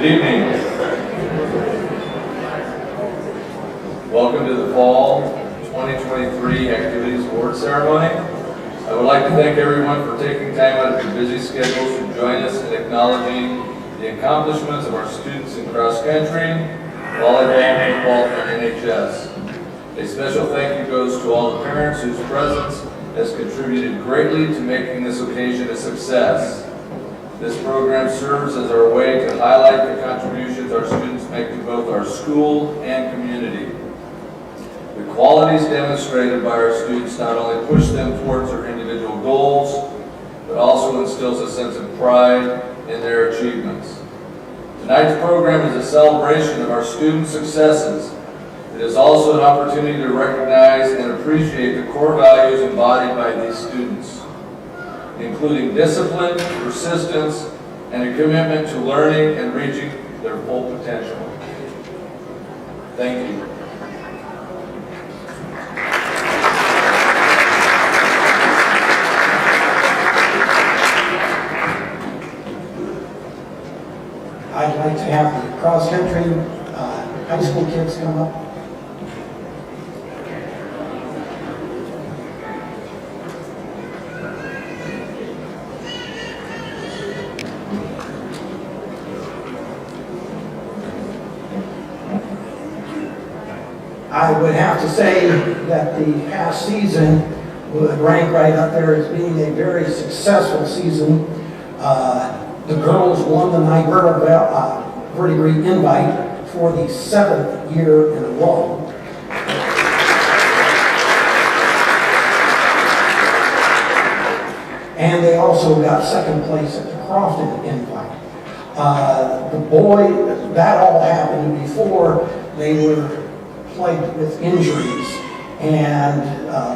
Good evening. Welcome to the Fall 2023 Activities Award Ceremony. I would like to thank everyone for taking time out of your busy schedules to join us in acknowledging the accomplishments of our students in cross country, volleyball, football, and NHS. A special thank you goes to all the parents whose presence has contributed greatly to making this occasion a success. This program serves as our way to highlight the contributions our students make to both our school and community. The qualities demonstrated by our students not only push them towards their individual goals, but also instills a sense of pride in their achievements. Tonight's program is a celebration of our students' successes. It is also an opportunity to recognize and appreciate the core values embodied by these students, including discipline, persistence, and a commitment to learning and reaching their full potential. Thank you. I'd like to have the cross-country high school kids come up. I would have to say that the past season would rank right up there as being a very successful season. The girls won the Niobrara Verdigris Invite for the 7th year in a row. And they also got second place at the Crofton Invite. The boys, that all happened before they were plagued with injuries, and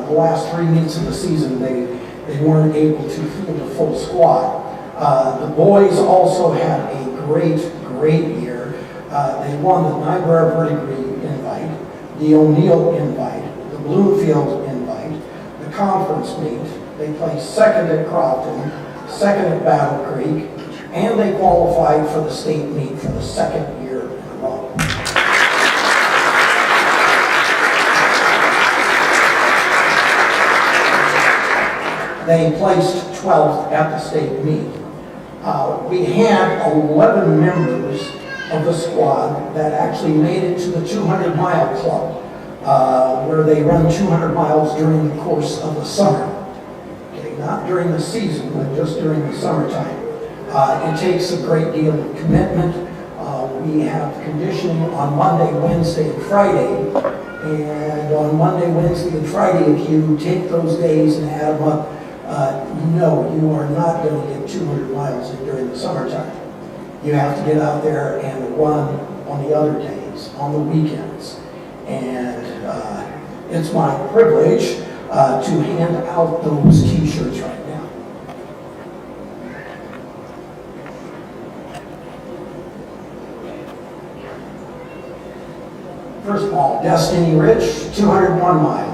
the last 3 meets of the season they weren't able to field a full squad. The boys also had a great year. They won the Niobrara Verdigris Invite, the O'Neill Invite, the Bloomfield Invite, the conference meet. They placed second at Crofton, second at Battle Creek, and they qualified for the state meet for the 2nd year in a row. They placed 12th at the state meet. We had 11 members of the squad that actually made it to the 200-mile club, where they run 200 miles during the course of the summer. Okay, not during the season, but just during the summertime. It takes a great deal of commitment. We have conditioning on Monday, Wednesday, and Friday. And on Monday, Wednesday, and Friday, if you take those days and add them up, no, you are not going to get 200 miles in during the summertime. You have to get out there and run on the other days, on the weekends. And it's my privilege to hand out those t-shirts right now. First of all, Destiny Rich, 201 miles.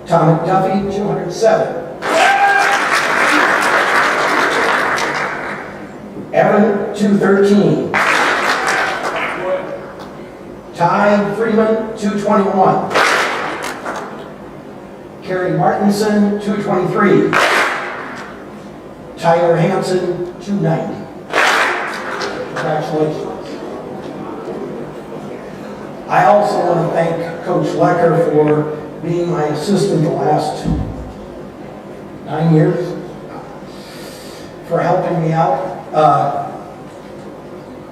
Tom McDuffie, 207. Evan, 213. Ty Freeman, 221. Carrie Martinson, 223. Tyler Hansen, 290. Congratulations. I also want to thank Coach Lecker for being my assistant the last 9 years, for helping me out.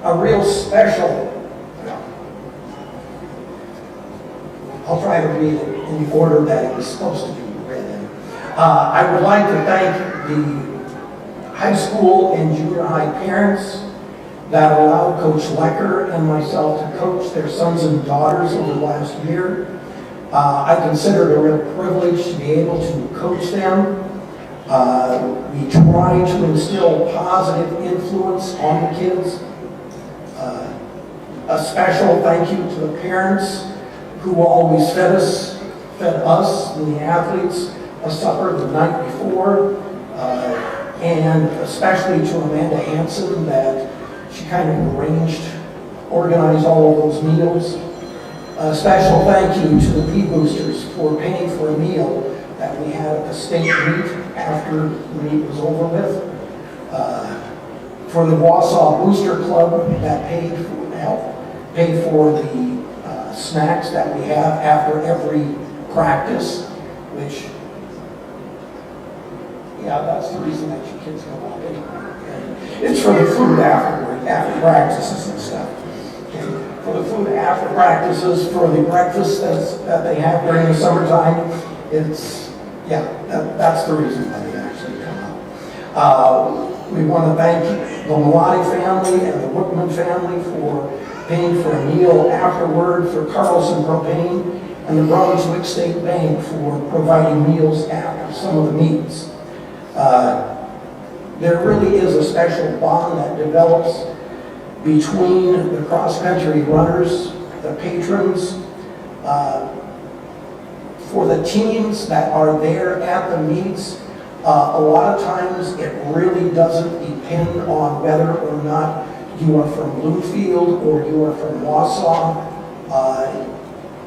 A real special, I'll try to read it in the order that it was supposed to be read in. I would like to thank the high school and junior high parents that allowed Coach Lecker and myself to coach their sons and daughters over the last year. I consider it a real privilege to be able to coach them. We try to instill positive influence on the kids. A special thank you to the parents who always fed us and the athletes a supper the night before, and especially to Amanda Hanson that she kind of organized all of those meals. A special thank you to the Bee Boosters for paying for a meal that we had at the state meet after the meet was over with. For the Wausau Booster Club that helped pay for the snacks that we have after every practice, which, yeah, that's the reason that you kids go out anyway. It's for the food afterward, after practices and stuff. Okay. For the food after practices, for the breakfast that they have during the summertime, that's the reason why they actually come out. We want to thank the Malati family and the Whitman family for paying for a meal afterward, for Carlson Propane and the Brunswick State Bank for providing meals after some of the meets. There really is a special bond that develops between the cross-country runners, the patrons, for the teams that are there at the meets. A lot of times it really doesn't depend on whether or not you are from Bloomfield or you are from Wausau.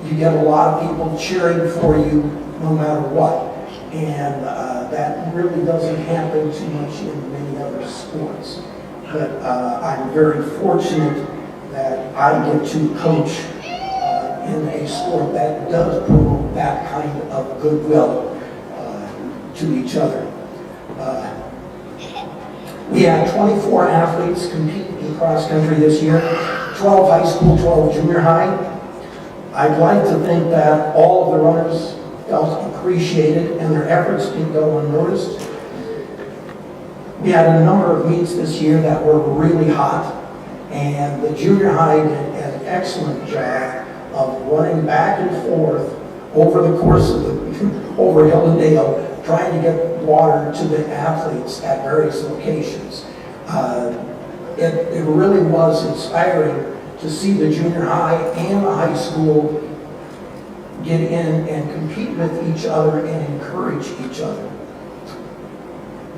You get a lot of people cheering for you no matter what. And that really doesn't happen too much in many other sports. But I'm very fortunate that I get to coach in a sport that does promote that kind of goodwill to each other. We had 24 athletes compete in cross country this year, 12 high school, 12 junior high. I'd like to think that all of the runners felt appreciated and their efforts didn't go unnoticed. We had a number of meets this year that were really hot, and the junior high did an excellent job of running back and forth over the course of over hill and dale, trying to get water to the athletes at various locations. It really was inspiring to see the junior high and the high school get in and compete with each other and encourage each other.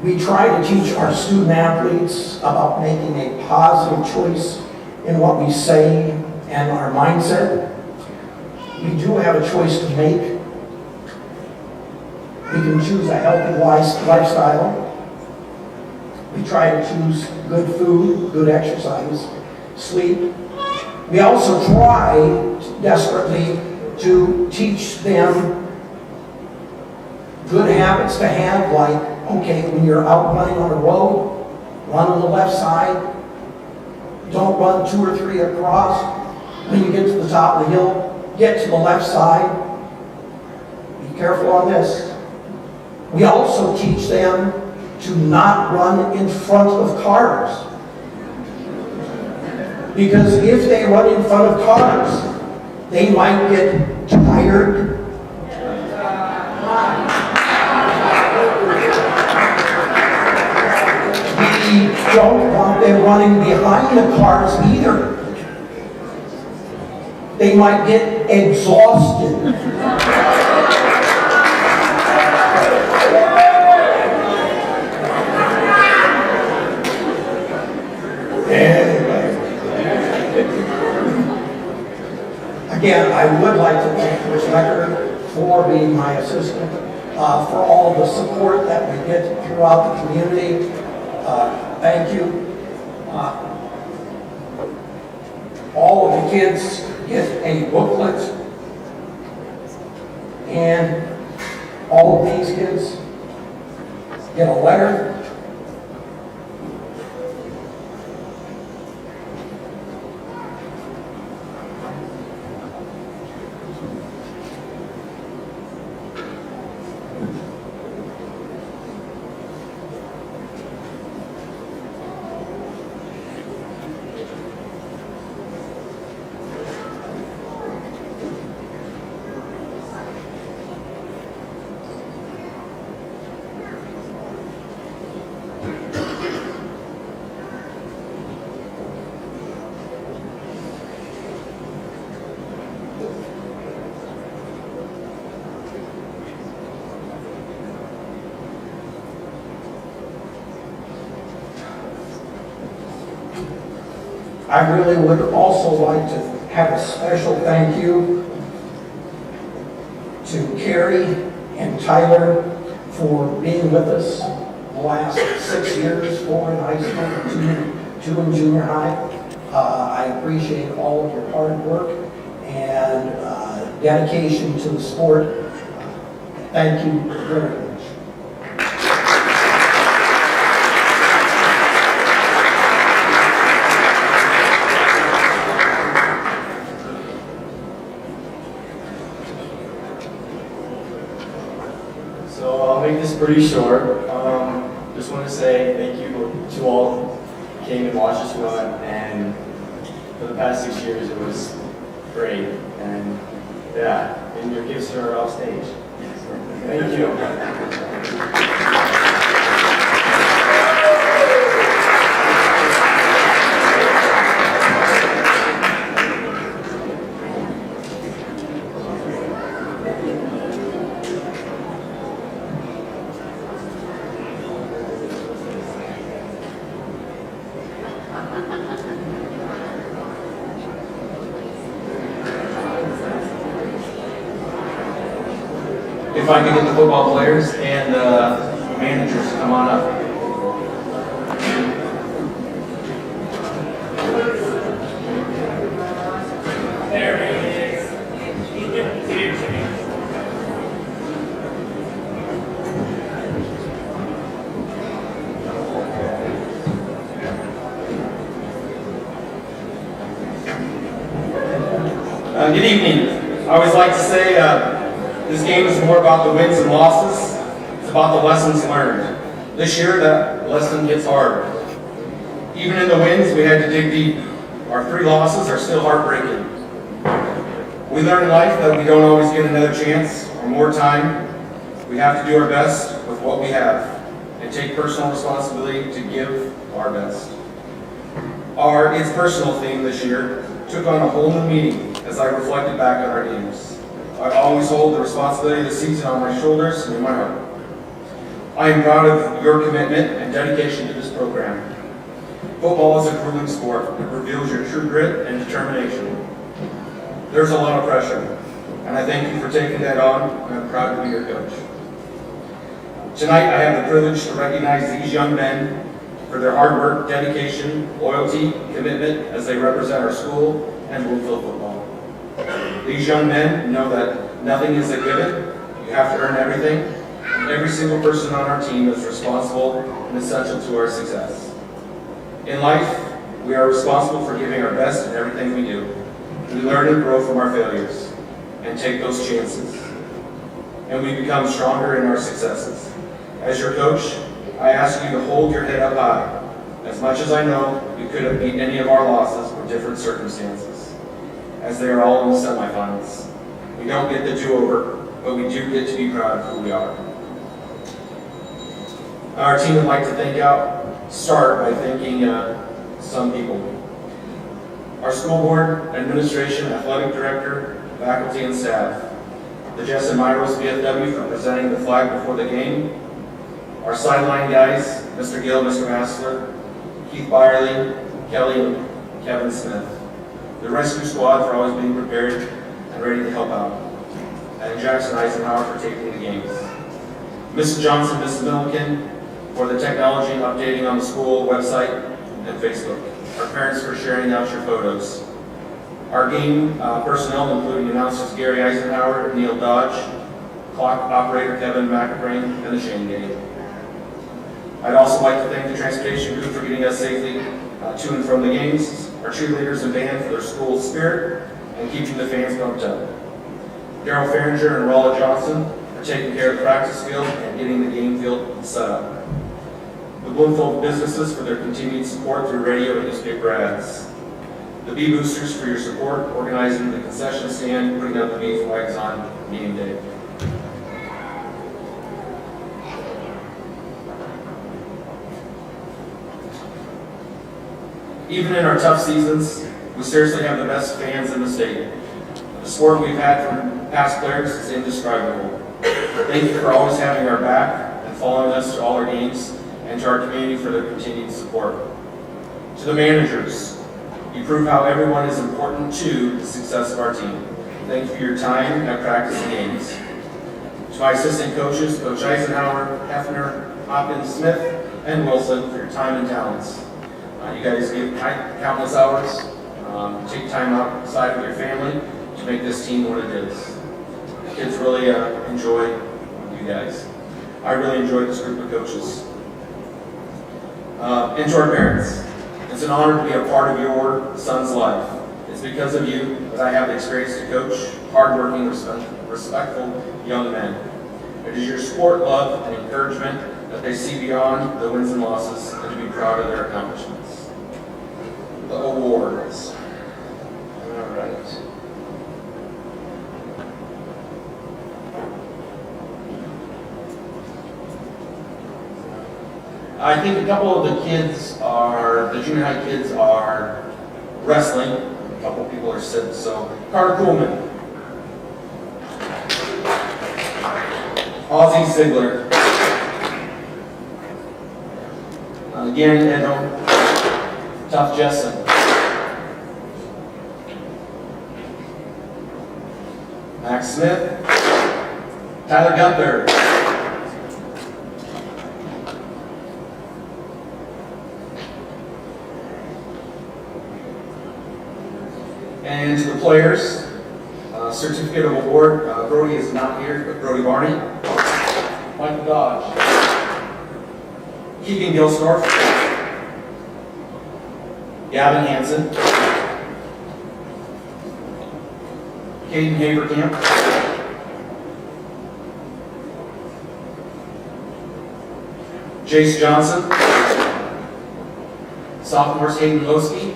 We try to teach our student athletes about making a positive choice in what we say and our mindset. We do have a choice to make. We can choose a healthy lifestyle. We try to choose good food, good exercise, sleep. We also try desperately to teach them good habits to have, like, okay, when you're out running on the road, run on the left side. Don't run 2 or 3 across. When you get to the top of the hill, get to the left side. Be careful on this. We also teach them to not run in front of cars. Because if they run in front of cars, they might get tired. We don't want them running behind the cars either. They might get exhausted. Again, I would like to thank Chris Becker for being my assistant, for all of the support that we get throughout the community. Thank you. All of the kids get a booklet, and all of these kids get a letter. I really would also like to have a special thank you to Carrie and Tyler for being with us the last 6 years, 4 in high school, 2 in junior high. I appreciate all of your hard work and dedication to the sport. Thank you very much. So I'll make this pretty short. Just want to say thank you to all who came and watched us run, and for the past 6 years it was great. And yeah, and your gifts are off stage. Thank you. If I could get the football players and managers to come on up. Good evening. I always like to say this game is more about the wins and losses. It's about the lessons learned. This year, that lesson gets harder. Even in the wins, we had to dig deep. Our 3 losses are still heartbreaking. We learn in life that we don't always get another chance or more time. We have to do our best with what we have and take personal responsibility to give our best. Our It's Personal theme this year took on a whole new meaning as I reflected back on our games. I always hold the responsibility of the season on my shoulders and in my heart. I am proud of your commitment and dedication to this program. Football is a grueling sport that reveals your true grit and determination. There's a lot of pressure, and I thank you for taking that on, and I'm proud to be your coach. Tonight, I have the privilege to recognize these young men for their hard work, dedication, loyalty, commitment as they represent our school and Bloomfield football. These young men know that nothing is a given. You have to earn everything. Every single person on our team is responsible and essential to our success. In life, we are responsible for giving our best in everything we do. We learn and grow from our failures and take those chances. And we become stronger in our successes. As your coach, I ask you to hold your head up high. As much as I know we could have beat any of our losses with different circumstances, as they are all in the semifinals. We don't get the do-over, but we do get to be proud of who we are. Our team would like to start by thanking some people. Our school board, administration, athletic director, faculty, and staff. The Jess and Myros VFW for presenting the flag before the game. Our sideline guys, Mr. Gill, Mr. Massler, Keith Byerly, Kelly, and Kevin Smith. The rescue squad for always being prepared and ready to help out. And Jackson Eisenhower for taking the games. Mrs. Johnson, Mrs. Milliken for the technology and updating on the school website and Facebook. Our parents for sharing out your photos. Our game personnel, including announcers Gary Eisenhower, Neil Dodge, clock operator Kevin McElbrain, and the Shane Gate. I'd also like to thank the transportation group for getting us safely to and from the games, our cheerleaders and band for their school spirit and keeping the fans pumped up. Daryl Farringer and Rolla Johnson for taking care of the practice field and getting the game field set up. The Bloomfield businesses for their continued support through radio and newspaper ads. The Bee Boosters for your support, organizing the concession stand, putting up the bee flags on game day. Even in our tough seasons, we seriously have the best fans in the state. The support we've had from past players is indescribable. Thank you for always having our back and following us to all our games, and to our community for their continued support. To the managers, You prove how everyone is important to the success of our team. Thank you for your time at practice and games. To my assistant coaches, Coach Eisenhower, Hefner, Hopkins, Smith, and Wilson, for your time and talents. You guys give countless hours, take time outside of your family to make this team what it is. Kids really enjoy you guys. I really enjoy this group of coaches. And to our parents, it's an honor to be a part of your son's life. It's because of you that I have the experience to coach hardworking, respectful young men. It is your support, love, and encouragement that they see beyond the wins and losses and to be proud of their accomplishments. The awards. All right. I think a couple of the junior high kids are wrestling. A couple of people are sitting. So, Carter Kuhlman. Ozzie Ziegler. Again, Edom. Tough Jessen. Max Smith. Tyler Gunther. And to the players, certificate of award. Brody is not here, but Brody Barney. Michael Dodge. Keegan Gilsdorf. Gavin Hansen. Caden Haverkamp. Jace Johnson. Sophomores Hayden Losky.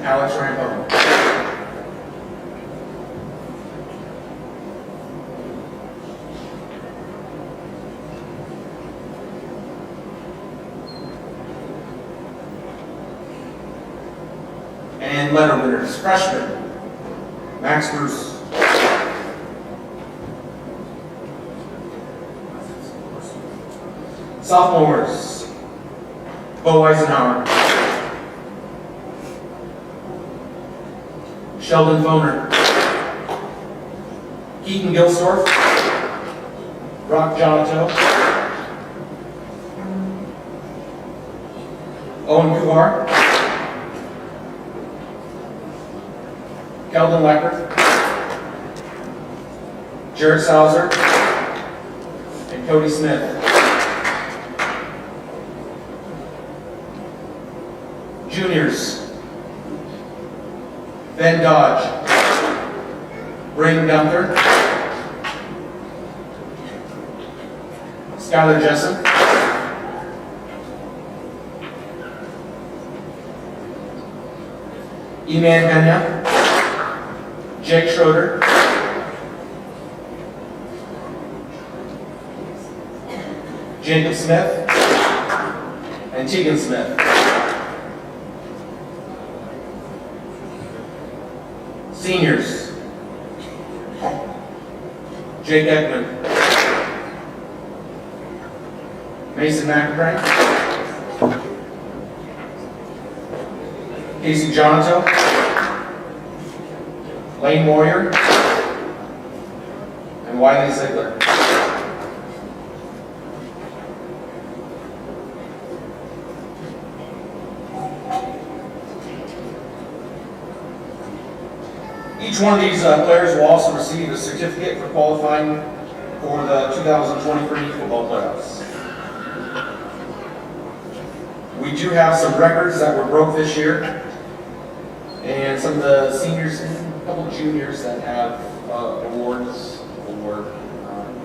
Alex Rambo. And letter winners, freshmen, Max Bruce. Sophomores, Bo Eisenhower. Sheldon Foner. Keaton Gilsdorf. Brock Jonato. Owen Kuhar. Keldon Lecker. Jared Sauser. And Cody Smith. Juniors. Ben Dodge. Braden Gunther. Skylar Jessen. Eman Pena. Jake Schroeder. Jacob Smith. And Tegan Smith. Seniors. Jake Ekman. Mason McIntyre. Casey Jonato. Lane Moyer. And Wiley Ziegler. Each one of these players will also receive a certificate for qualifying for the 2023 football playoffs. We do have some records that were broke this year, and some of the seniors and a couple of juniors that have awards or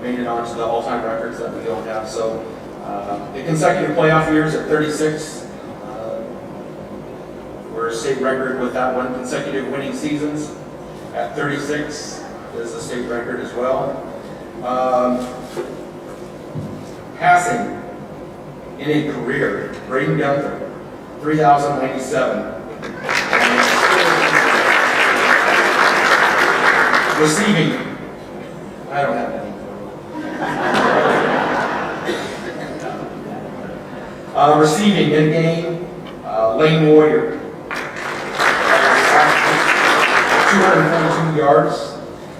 made it onto the all-time records that we don't have. So the consecutive playoff years at 36. We're a state record with that one. Consecutive winning seasons at 36 is a state record as well. Passing in a career, Braden Gunther, 3,097. Receiving, I don't have that. Receiving in game, Lane Warrior. 242 yards.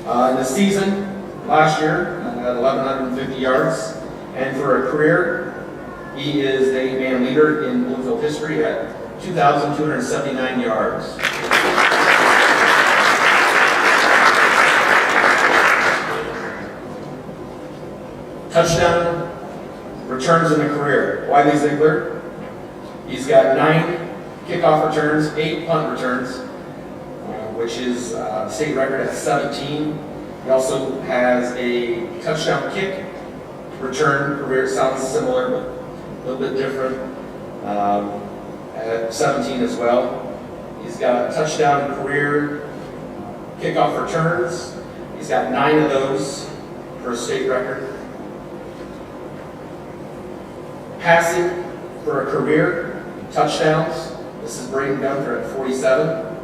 In the season, last year, at 1,150 yards. And for a career, he is the 8-man leader in Bloomfield history at 2,279 yards. Touchdown returns in a career. Wiley Ziegler, he's got 9 kickoff returns, 8 punt returns, which is state record at 17. He also has a touchdown kick return career. Sounds similar, but a little bit different, at 17 as well. He's got a touchdown career kickoff returns. He's got 9 of those for a state record. Passing for a career touchdowns. This is Braden Gunther at 47.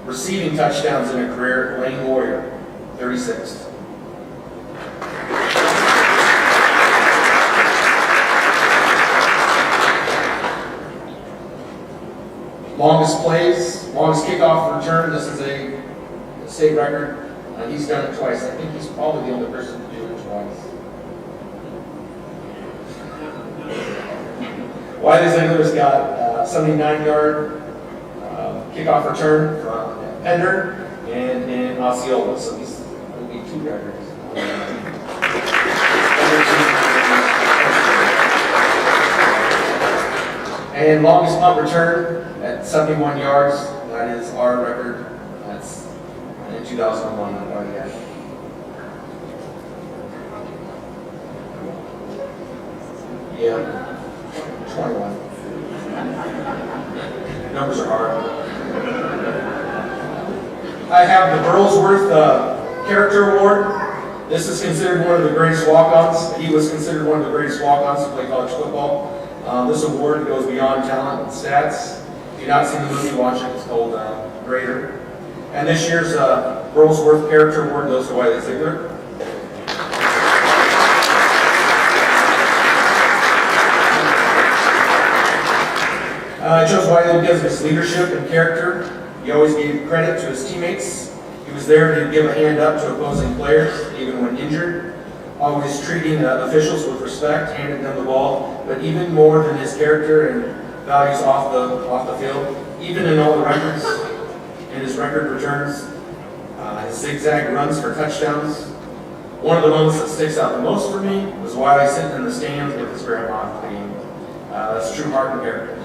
Receiving touchdowns in a career, Lane Warrior, 36th. Longest plays, longest kickoff return. This is a state record. He's done it twice. I think he's probably the only person to do it twice. Wiley Ziegler's got 79-yard kickoff return from Pender and in Osceola, so these will be 2 records. And longest punt return at 71 yards. That is our record. That's in 2001. I've already had. Yeah. 21. Numbers are hard. I have the Burlsworth Character Award. This is considered one of the greatest walk-ons. He was considered one of the greatest walk-ons to play college football. This award goes beyond talent and stats. If you've not seen the movie, watch it. It's called Greater. And this year's Burlsworth Character Award goes to Wiley Ziegler. I chose Wiley because of his leadership and character. He always gave credit to his teammates. He was there to give a hand up to opposing players, even when injured. Always treating officials with respect, handing them the ball. But even more than his character and values off the field, even in all the records, in his record returns, his zigzag runs for touchdowns. One of the moments that sticks out the most for me was Wiley sitting in the stands with his grandma at the game. That's true heart and character.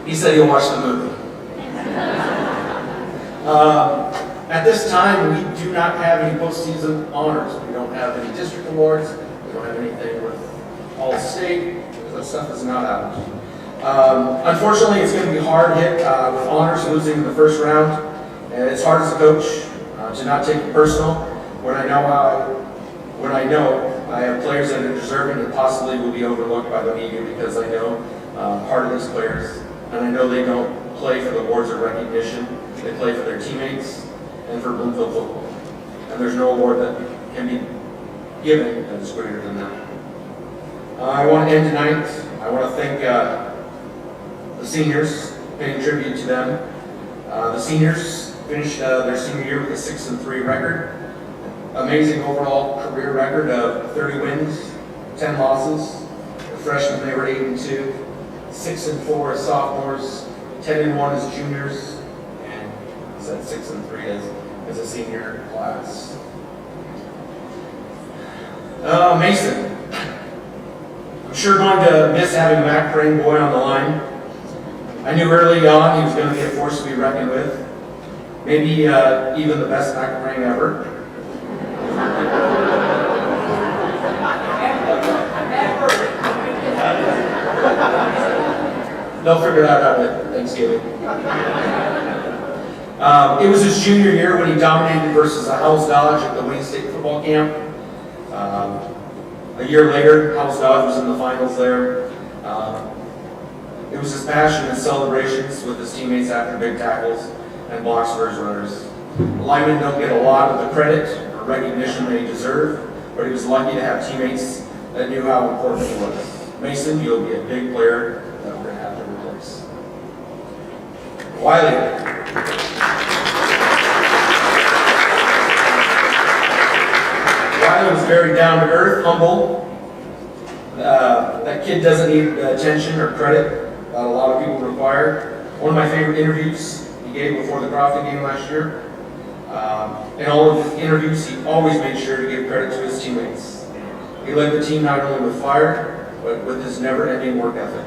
He said he'll watch the movie. At this time, we do not have any postseason honors. We don't have any district awards. We don't have anything with All-State. That stuff is not out. Unfortunately, it's going to be hard hit with honors losing in the first round. And it's hard as a coach to not take it personal when I know I have players that are deserving and possibly will be overlooked by the media because I know part of these players. And I know they don't play for the awards or recognition. They play for their teammates and for Bloomfield football. And there's no award that can be given that is greater than that. I want to end tonight. I want to thank the seniors, paying tribute to them. The seniors finished their senior year with a 6-3 record. Amazing overall career record of 30 wins, 10 losses. The freshmen, they were 8-2. 6-4 as sophomores, 10-1 as juniors, and I said 6-3 as a senior class. Mason, I'm sure going to miss having Mac Crane boy on the line. I knew early on he was going to be a force to be reckoned with. Maybe even the best Mac Crane ever. They'll figure that out at Thanksgiving. It was his junior year when he dominated versus Howells Dodge at the Wayne State football camp. A year later, Howells Dodge was in the finals there. It was his passion and celebrations with his teammates after big tackles and blocks for his runners Linemen don't get a lot of the credit or recognition they deserve, but he was lucky to have teammates that knew how important he was. Mason, you'll be a big player that we're going to have to replace. Wiley. Wiley was very down to earth, humble. That kid doesn't need the attention or credit that a lot of people require. One of my favorite interviews he gave before the Crofton game last year. In all of his interviews, he always made sure to give credit to his teammates. He led the team not only with fire, but with his never-ending work ethic.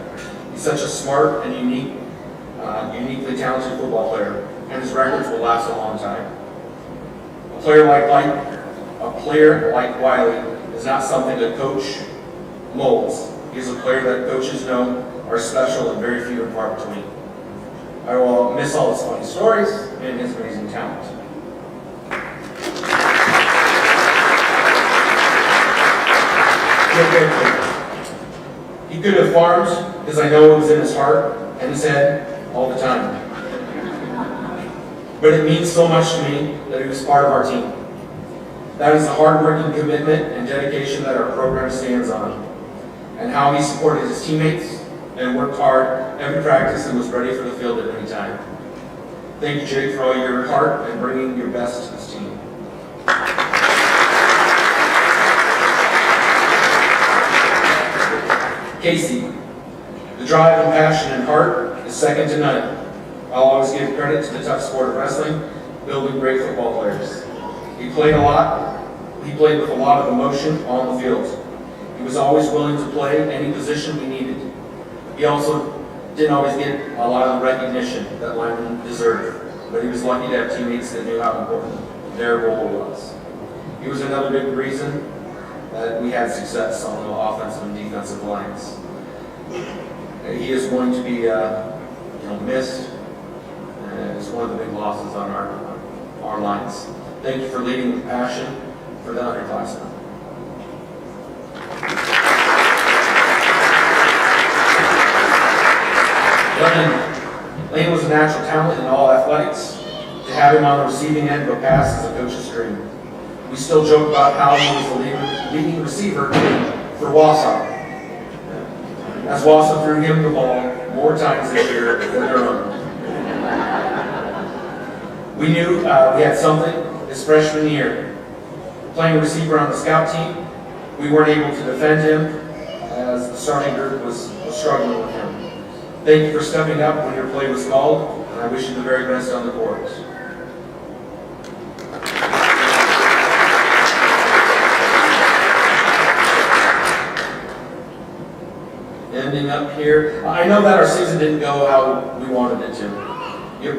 He's such a smart and uniquely talented football player, and his records will last a long time. A player like Wiley is not something a coach molds. He's a player that coaches know are special and very few and far between. I will miss all his funny stories and his amazing talent. He could have farmed, because I know it was in his heart and his head all the time. But it means so much to me that he was part of our team. That is the hard-working commitment and dedication that our program stands on, and how he supported his teammates and worked hard every practice and was ready for the field at any time. Thank you, Jake, for all your heart and bringing your best to this team. Casey, the drive and passion and heart is second to none. I'll always give credit to the tough sport of wrestling, building great football players. He played with a lot of emotion on the field. He was always willing to play any position we needed. He also didn't always get a lot of the recognition that linemen deserved, but he was lucky to have teammates that knew how important their role was. He was another big reason that we had success on the offensive and defensive lines. He is going to be missed, and it's one of the big losses on our lines. Thank you for leading with passion for the underclassmen. Lane was a natural talent in all athletics. To have him on the receiving end of a pass is a coach's dream. We still joke about how he was the leading receiver for Wausau, as Wausau threw him the ball more times this year than their own. We knew we had something his freshman year. Playing receiver on the scout team, we weren't able to defend him as the starting group was struggling with him. Thank you for stepping up when your play was called, and I wish you the very best on the court. Ending up here, I know that our season didn't go how we wanted it to. You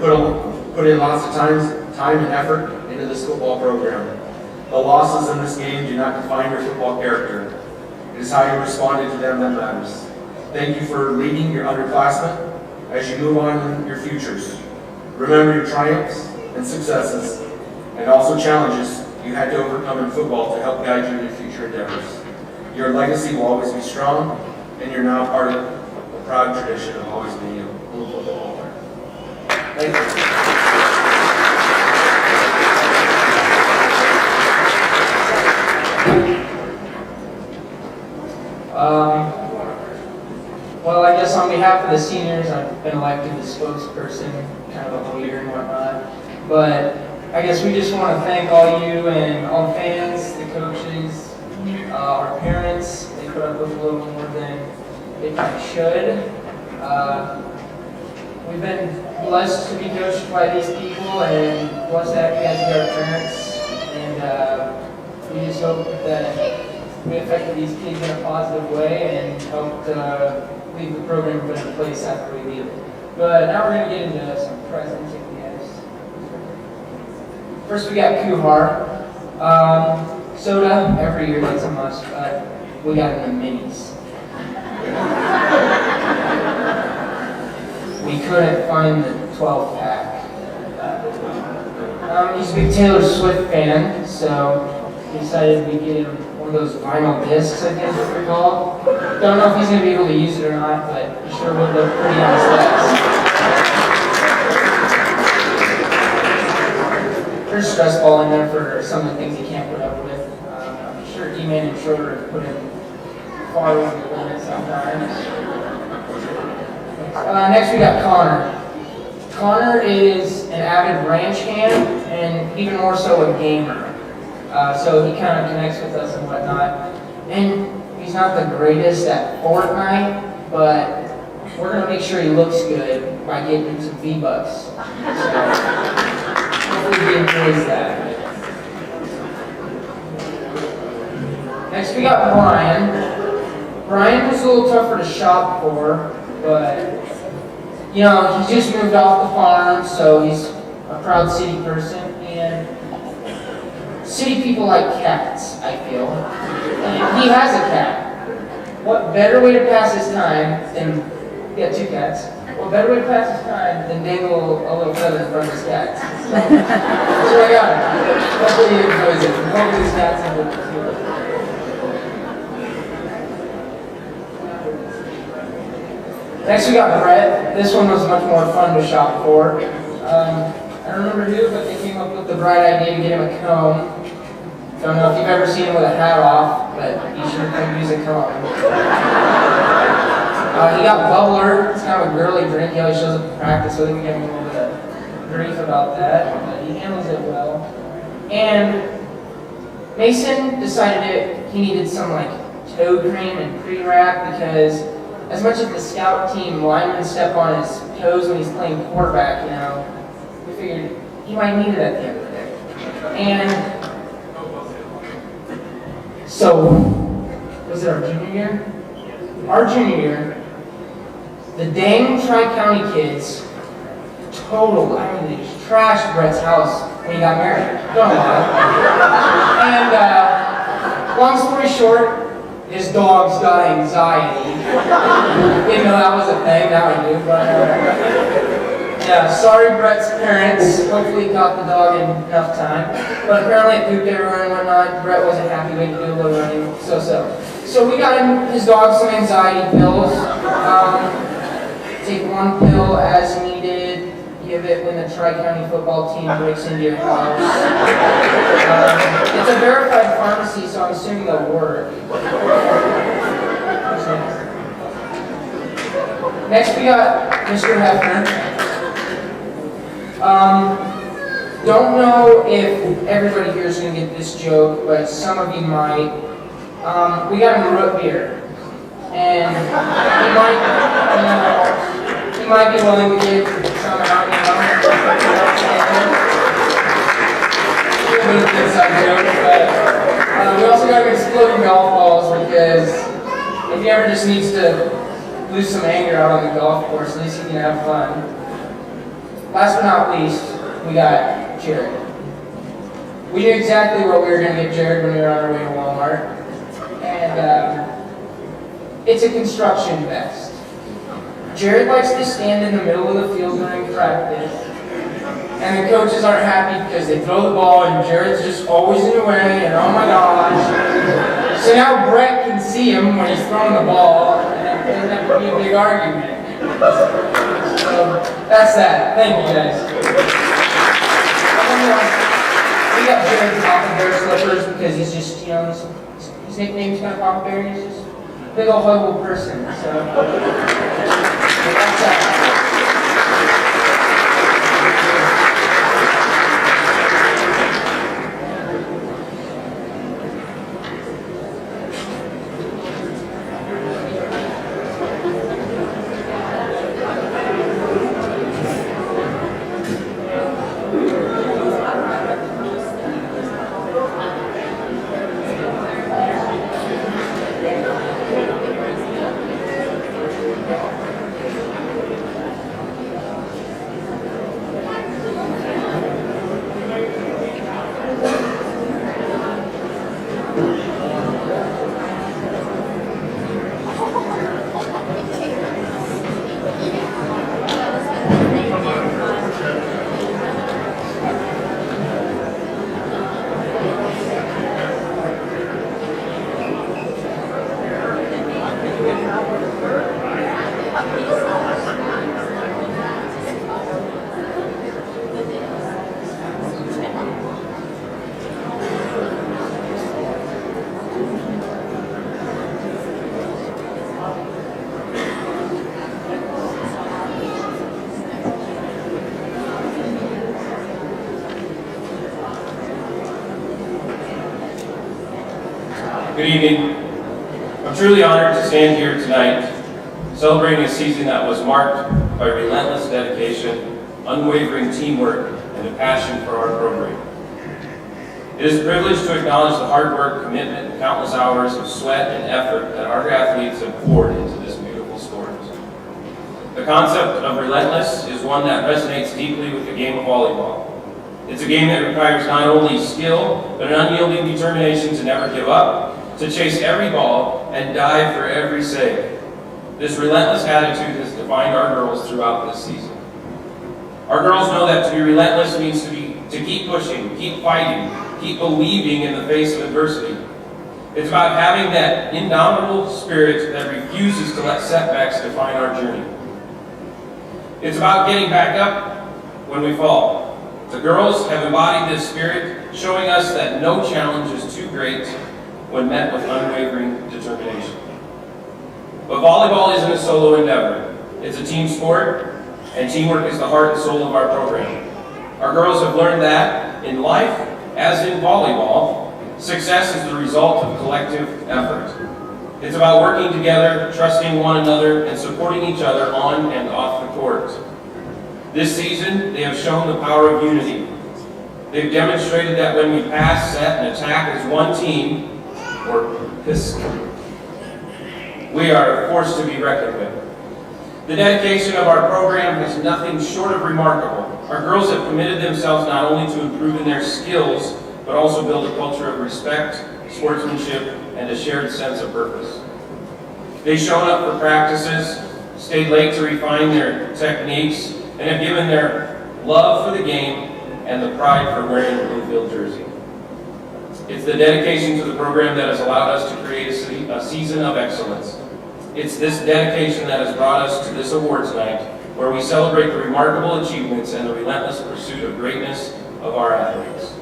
put in lots of time and effort into this football program. The losses in this game do not define your football character. It is how you responded to them that matters. Thank you for leading your underclassmen as you move on in your futures. Remember your triumphs and successes, and also challenges you had to overcome in football to help guide you in your future endeavors. Your legacy will always be strong, and you're now part of a proud tradition of always being a blue football player. Thank you. Well, I guess on behalf of the seniors, I've been elected the spokesperson, kind of a leader and whatnot. But I guess we just want to thank all you and all the fans, the coaches, our parents. They put up with a little more than they kind of should. We've been blessed to be coached by these people and blessed to have you guys be our parents. And we just hope that we affected these kids in a positive way and helped leave the program in a better place after we leave it. But now we're going to get into some presents, if you guys. First we got Kuhar. Soda, every year that's a must, but we got it in the minis. We couldn't find the 12 pack. He's a big Taylor Swift fan, so we decided we'd get him one of those vinyl discs, I think what they're called. Don't know if he's going to be able to use it or not, but it sure would look pretty on his legs. stress ball in there for some of the things he can't put up with. I'm sure E-Man and Schroeder have put him far over the limit sometimes. Next we got Connor. Connor is an avid ranch hand and even more so a gamer. So he kind of connects with us and whatnot. And he's not the greatest at Fortnite, but we're going to make sure he looks good by getting him some V-Bucks. So hopefully he enjoys that. Next we got Brian. Brian was a little tougher to shop for, but you know, he just moved off the farm, so he's a proud city person, and city people like cats, I feel. And he has a cat. What better way to pass his time than, yeah, 2 cats. What better way to pass his time than dangle a little feather in front of his cats? So I got him. Hopefully he enjoys it. Hopefully his cats enjoy it. Next we got Brett. This one was much more fun to shop for. I don't remember who, but they came up with the bright idea to get him a comb. Don't know if you've ever seen him with a hat off, but you should come use a comb. He got Bubbler. It's kind of a girly drink. He always shows up to practice with him. We gave him a little bit of grief about that, but he handles it well. And Mason decided he needed some like toe cream and pre-wrap because as much as the scout team linemen step on his toes when he's playing quarterback, you know, we figured he might need it at the end of the day. And so, was it our junior year? Our junior year, the dang Tri-County kids they just trashed Brett's house when he got married. Don't lie. And long story short, his dogs got anxiety. Didn't know that was a thing, now I do, but yeah, sorry Brett's parents. Hopefully he got the dog in enough time. But apparently it pooped everywhere and whatnot. Brett wasn't happy we had to do a little running, So we got him, his dog, some anxiety pills. Take 1 pill as needed. Give it when the Tri-County football team breaks into your house. It's a verified pharmacy, so I'm assuming they'll work. Next we got Mr. Hefner. Don't know if everybody here is going to get this joke, but some of you might. We got him a root beer. And he might be willing to give some out, you know. We also got him exploding golf balls because if he ever just needs to lose some anger out on the golf course, at least he can have fun. Last but not least, we got Jared. We knew exactly what we were going to get Jared when we were on our way to Walmart. And it's a construction vest. Jared likes to stand in the middle of the field during practice. And the coaches aren't happy because they throw the ball and Jared's just always in the way and oh my gosh. So now Brett can see him when he's throwing the ball and it doesn't have to be a big argument. So that's that. Thank you guys. We got Jared Papa Bear slippers because he's just, you know, his nickname's kind of Papa Bear. He's just a big old huggable person. So that's that. Good evening. I'm truly honored to stand here tonight celebrating a season that was marked by relentless dedication, unwavering teamwork, and a passion for our program. It is a privilege to acknowledge the hard work, commitment, and countless hours of sweat and effort that our athletes have poured into this beautiful sport. The concept of relentless is one that resonates deeply with the game of volleyball. It's a game that requires not only skill, but an unyielding determination to never give up, to chase every ball, and dive for every save. This relentless attitude has defined our girls throughout this season. Our girls know that to be relentless means to keep pushing, keep fighting, keep believing in the face of adversity. It's about having that indomitable spirit that refuses to let setbacks define our journey. It's about getting back up when we fall. The girls have embodied this spirit, showing us that no challenge is too great when met with unwavering determination. But volleyball isn't a solo endeavor. It's a team sport, and teamwork is the heart and soul of our program. Our girls have learned that in life, as in volleyball, success is the result of collective effort. It's about working together, trusting one another, and supporting each other on and off the court. This season, they have shown the power of unity. They've demonstrated that when we pass, set, and attack as one team, or PISC, we are a force to be reckoned with. The dedication of our program is nothing short of remarkable. Our girls have committed themselves not only to improving their skills, but also build a culture of respect, sportsmanship, and a shared sense of purpose. They've shown up for practices, stayed late to refine their techniques, and have given their love for the game and the pride for wearing the Bloomfield jersey. It's the dedication to the program that has allowed us to create a season of excellence. It's this dedication that has brought us to this awards night, where we celebrate the remarkable achievements and the relentless pursuit of greatness of our athletes.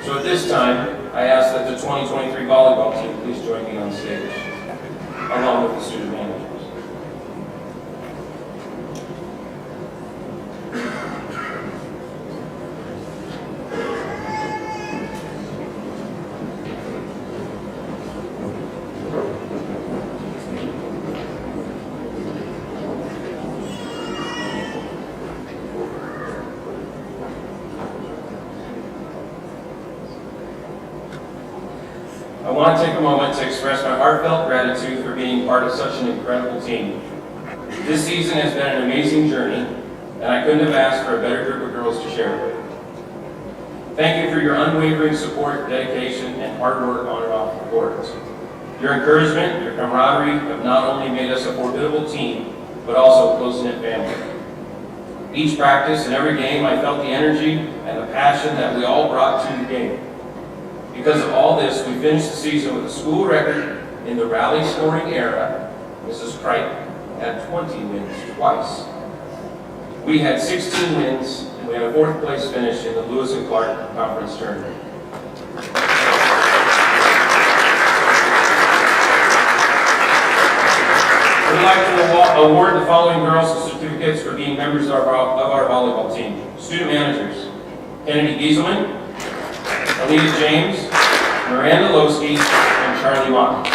So at this time, I ask that the 2023 volleyball team please join me on stage, along with the student managers. I want to take a moment to express my heartfelt gratitude for being part of such an incredible team. This season has been an amazing journey, and I couldn't have asked for a better group of girls to share it with. Thank you for your unwavering support, dedication, and hard work on and off the court. Your encouragement, your camaraderie have not only made us a formidable team, but also a close-knit family. Each practice and every game, I felt the energy and the passion that we all brought to the game. Because of all this, we finished the season with a school record in the rally scoring era. Mrs. Cripe had 20 wins twice. We had 16 wins, and we had a 4th place finish in the Lewis and Clark Conference Tournament. We'd like to award the following girls certificates for being members of our volleyball team. Student managers: Kennedy Gieselman, Alita James, Miranda Lowski, and Charlie Mock.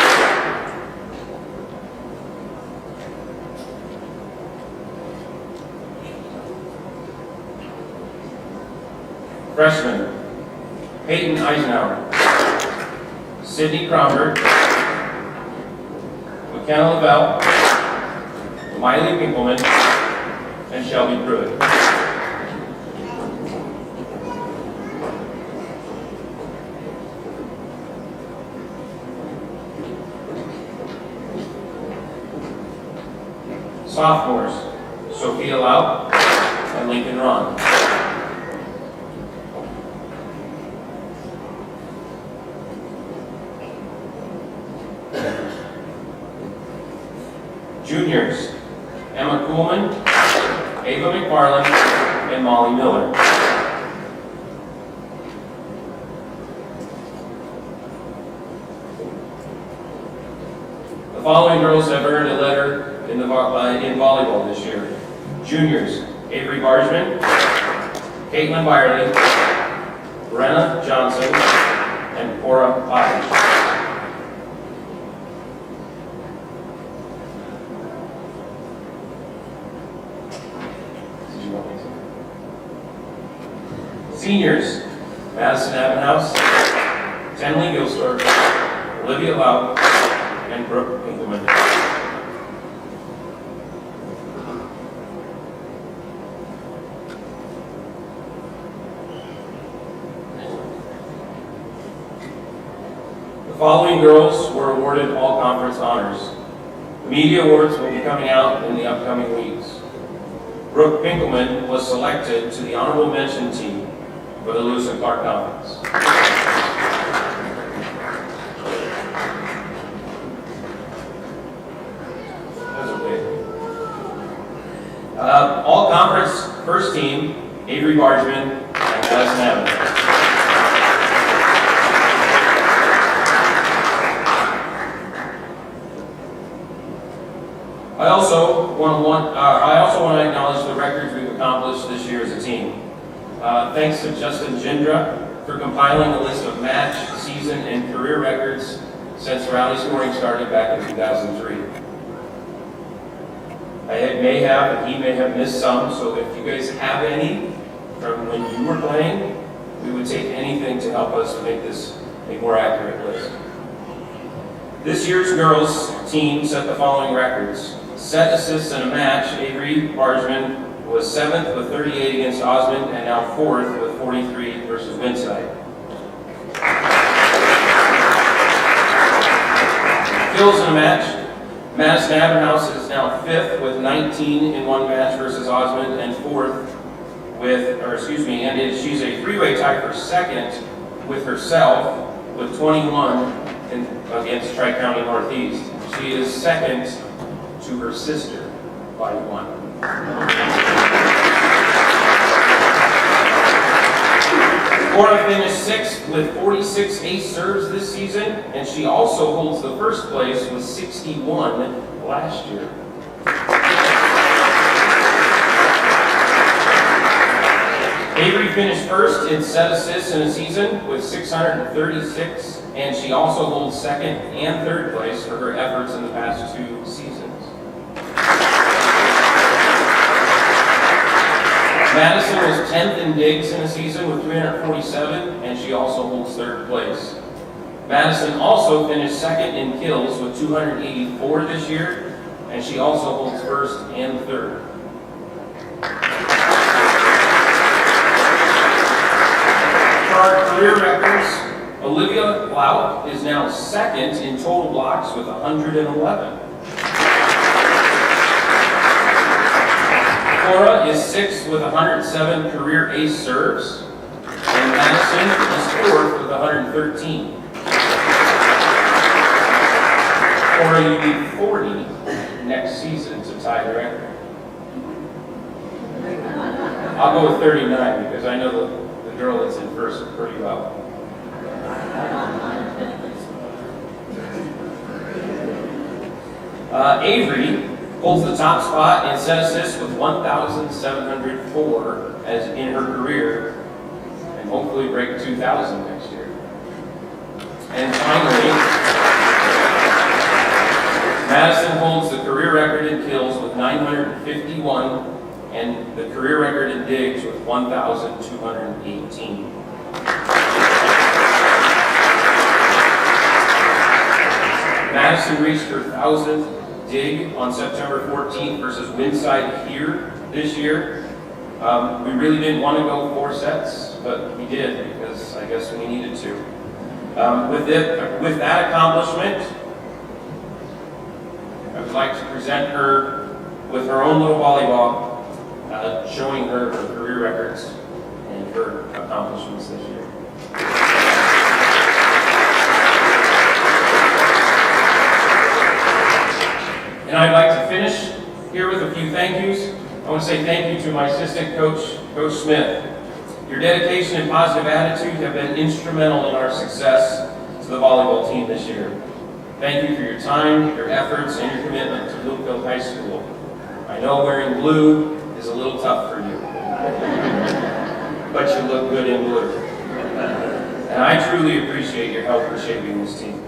Freshmen: Peyton Eisenhower, Sydney Cromberg, McKenna Lavelle, Miley Pinkelman, and Shelby Pruitt. Sophomores: Sophia Lau and Lincoln Ron. Juniors: Emma Kuhlman, Ava McFarland, and Molly Miller. The following girls have earned a letter in volleyball this year. Juniors: Avery Bargeman, Caitlin Byerly, Brenna Johnson, and Cora Pottage. Seniors, Madison Abbenhouse, Tenley Gilstorp, Olivia Lau, and Brooke Pinkelman. The following girls were awarded all conference honors. The media awards will be coming out in the upcoming weeks. Brooke Pinkelman was selected to the honorable mention team for the Lewis and Clark Conference. That's okay. All conference first team, Avery Bargeman and Madison Avenue. I also want to acknowledge the records we've accomplished this year as a team. Thanks to Justin Jindra for compiling a list of match, season, and career records since rally scoring started back in 2003. May have, and he may have missed some, so if you guys have any from when you were playing, we would take anything to help us make this a more accurate list. This year's girls team set the following records. Set assists in a match, Avery Bargeman was 7th with 38 against Osmond and now 4th with 43 versus Winside. Kills in a match, Madison Abbenhouse is now 5th with 19 in one match versus Osmond and 4th she's a three-way tie for 2nd with herself with 21 against Tri-County Northeast. She is 2nd to her sister by 1. Cora finished 6th with 46 ace serves this season, and she also holds the first place with 61 last year. Avery finished first in set assists in a season with 636, and she also holds 2nd and 3rd place for her efforts in the past 2 seasons. Madison was 10th in digs in a season with 347, and she also holds 3rd place. Madison also finished 2nd in kills with 284 this year, and she also holds 1st and 3rd. For our career records, Olivia Lau is now 2nd in total blocks with 111. Cora is 6th with 107 career ace serves, and Madison is 4th with 113. Cora, you need 40 next season to tie the record. I'll go with 39 because I know the girl that's in first pretty well. Avery holds the top spot in set assists with 1,704 as in her career, and hopefully break 2,000 next year. And finally, Madison holds the career record in kills with 951 and the career record in digs with 1,218. Madison reached her 1,000th dig on September 14th versus Winside here this year. We really didn't want to go 4 sets, but we did because I guess we needed to. With that accomplishment, I would like to present her with her own little volleyball, showing her career records and her accomplishments this year. And I'd like to finish here with a few thank yous. I want to say thank you to my assistant coach, Coach Smith. Your dedication and positive attitude have been instrumental in our success to the volleyball team this year. Thank you for your time, your efforts, and your commitment to Bloomfield High School. I know wearing blue is a little tough for you, but you look good in blue. And I truly appreciate your help in shaping this team.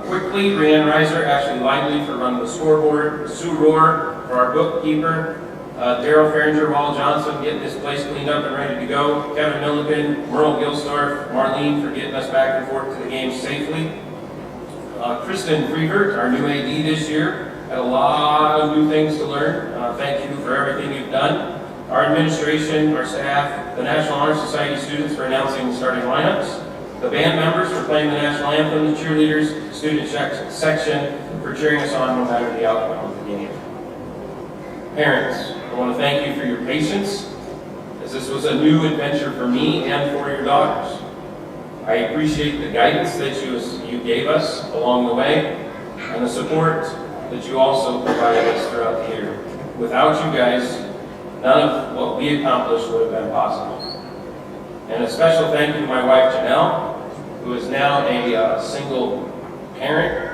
Quickly, Rhiannon Reiser, Ashley Lively for running the scoreboard, Sue Rohr for our bookkeeper, Daryl Farringer, Wall Johnson, getting this place cleaned up and ready to go. Kevin Milliken, Merle Gilstorf, Marlene for getting us back and forth to the game safely. Kristen Freevert, our new AD this year, had a lot of new things to learn. Thank you for everything you've done. Our administration, our staff, the National Honor Society students for announcing the starting lineups, the band members for playing the national anthem, the cheerleaders, student section for cheering us on no matter the outcome of the game. Parents, I want to thank you for your patience, as this was a new adventure for me and for your daughters. I appreciate the guidance that you gave us along the way, and the support that you also provided us throughout the year. Without you guys, none of what we accomplished would have been possible. And a special thank you to my wife, Janelle, who is now a single parent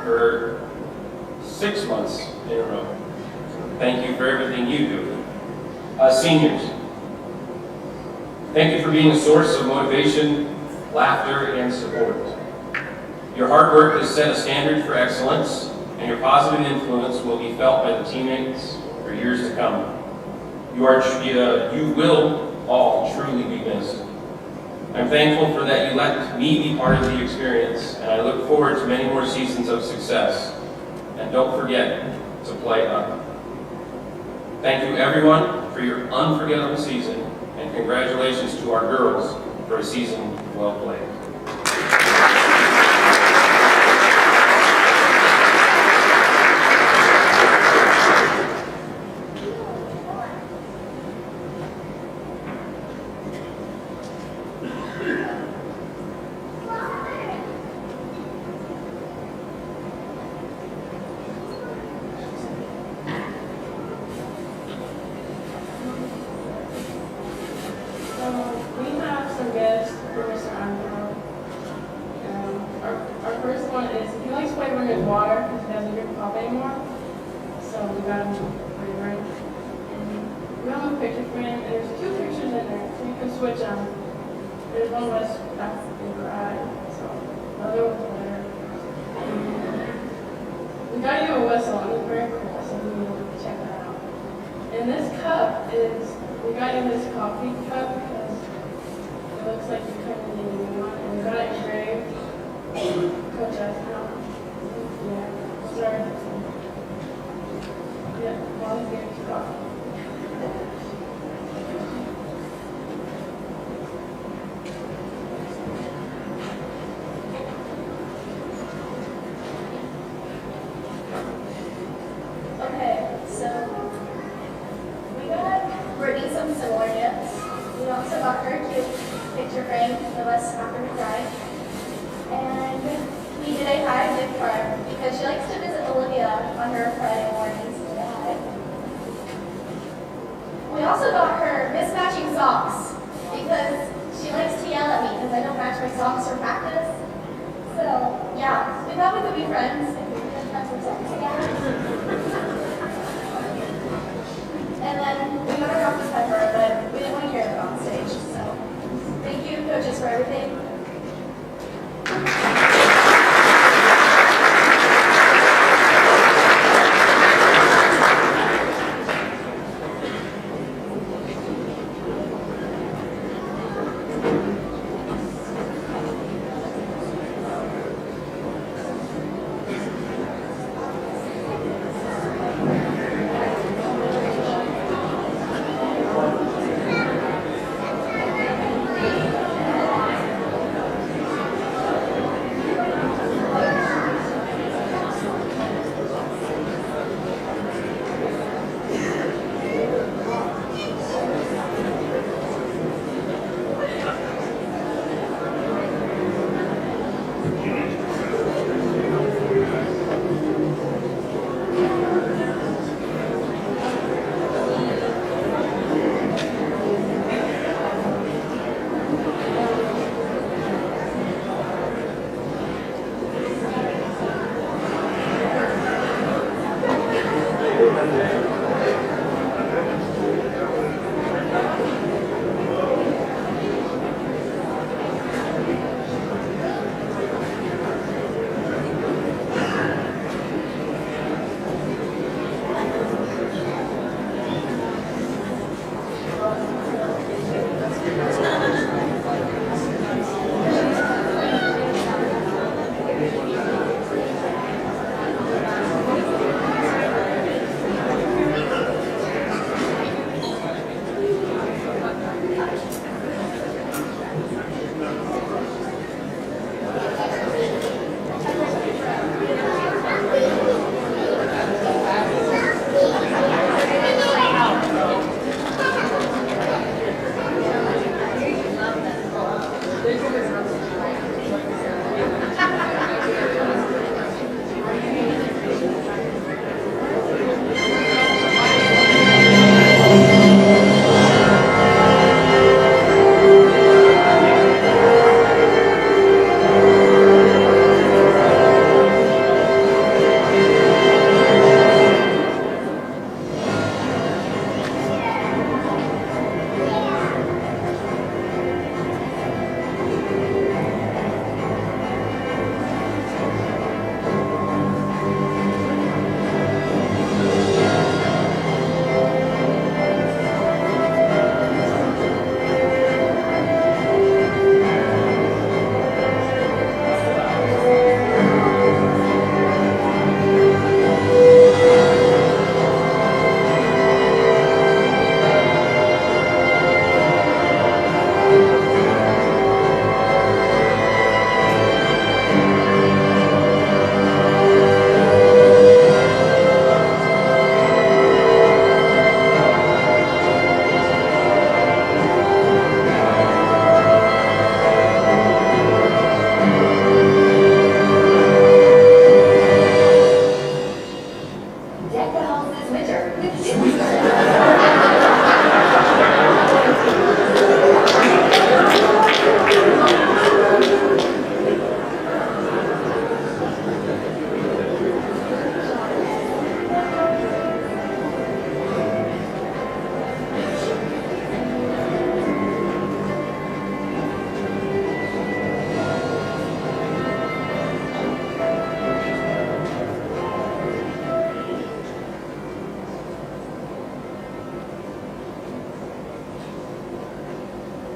for 6 months in a row. Thank you for everything you do. Seniors, thank you for being a source of motivation, laughter, and support. Your hard work has set a standard for excellence, and your positive influence will be felt by the teammates for years to come. You will all truly be missed. I'm thankful for that you let me be part of the experience, and I look forward to many more seasons of success. And don't forget to play up. Thank you everyone for your unforgettable season, and congratulations to our girls for a season well played. We have some guests for Mr. Andrew. Our first one is, he likes flavoring his water because he doesn't drink pop anymore. So we got him flavoring. And we have a picture frame, and there's 2 pictures in there, so you can switch them. There's one was that's in your eye, so the other one's there. We got you a whistle, and it's very cool, so you need to check that out. And this cup is, we got you this coffee cup because it looks like you kind of need a new one, and we got it engraved. Coach asked now. Yeah, sorry. Yeah, while he's getting his coffee. Okay, so we got Brittany some similar gifts. We also got her a cute picture frame of us after we cried. And we did a high gift card because she likes to visit Olivia on her Friday mornings to say hi. We also got her mismatching socks because she likes to yell at me because I don't match my socks for practice. So yeah, we thought we could be friends if we could have some socks together. And then we got a Dr. Pepper, but we didn't want to hear it on stage. So thank you, coaches, for everything.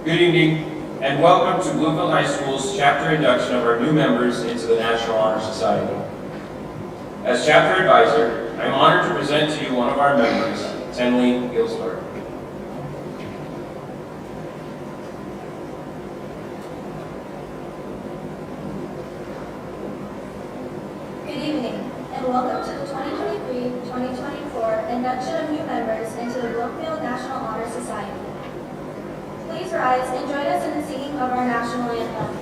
Good evening, and welcome to Bloomfield High School's chapter induction of our new members into the National Honor Society. As chapter advisor, I am honored to present to you one of our members, Tenley Gilsler. Good evening, and welcome to the 2023-2024 induction of new members into the Bloomfield National Honor Society. Please rise and join us in the singing of our national anthem.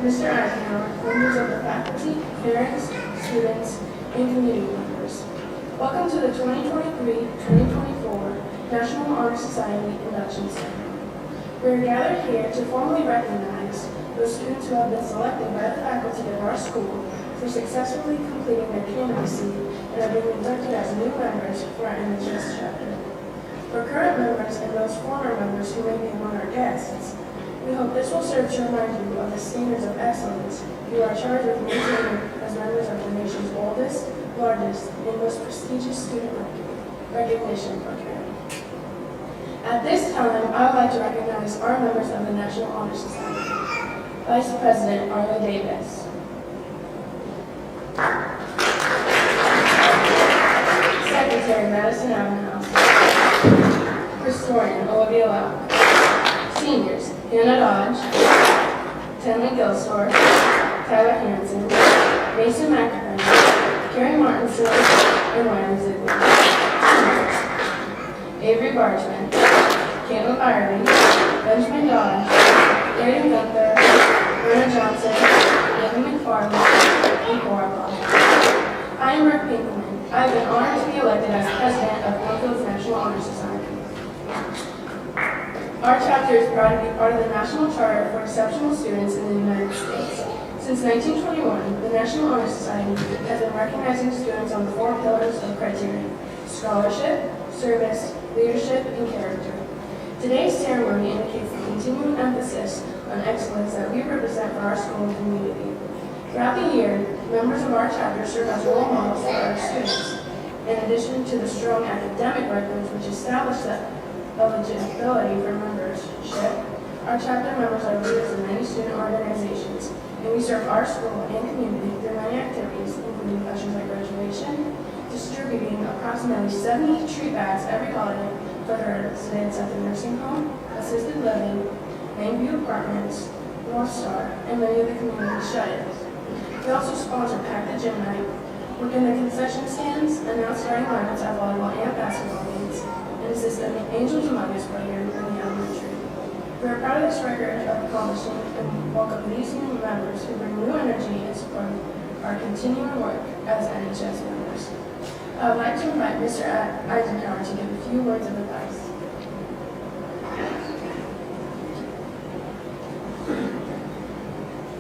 Mr. Eisenhower, members of the faculty, parents, students, and community members. Welcome to the 2023-2024 National Honor Society Induction Ceremony. We are gathered here to formally recognize those students who have been selected by the faculty of our school for successfully completing their candidacy and are being inducted as new members for our NHS chapter. For current members and those former members who may be among our guests, we hope this will serve to remind you of the standards of excellence you are charged with maintaining as members of the nation's oldest, largest, and most prestigious student recognition program. At this time, I would like to recognize our members of the National Honor Society. Vice President Arla Davis. Secretary Madison Allenhouse. Historian Olivia Lau. Seniors Hannah Dodge, Tenley Gilsler, Tyler Hansen, Mason McInerney, Carrie Martinson, and Ryan Ziegler. Avery Bargeman, Caitlin Byerly, Benjamin Dodge, Brayden Gunther, Brenna Johnson, Evan McFarland, and Cora Block. I am Rick Pinkelman. I have been honored to be elected as president of Bloomfield's National Honor Society. Our chapter is proud to be part of the National Charter for Exceptional Students in the United States. Since 1921, the National Honor Society has been recognizing students on the 4 pillars of criteria: scholarship, service, leadership, and character. Today's ceremony indicates the continuing emphasis on excellence that we represent for our school and community. Throughout the year, members of our chapter serve as role models for our students. In addition to the strong academic records which establish that eligibility for membership, our chapter members are leaders in many student organizations, and we serve our school and community through many activities, including functions like graduation, distributing approximately 70 treat bags every holiday for the residents at the nursing home, assisted living, Mainview Apartments, North Star, and many of the community shut-ins. We also sponsor Pack the Gym Night, work in the concession stands, announce starting lineups at volleyball and basketball games, and assist an Angels Among Us program in the elementary. We are proud of this record of accomplishment and welcome these new members who bring new energy and support our continuing work as NHS members. I would like to invite Mr. Eisenhower to give a few words of advice.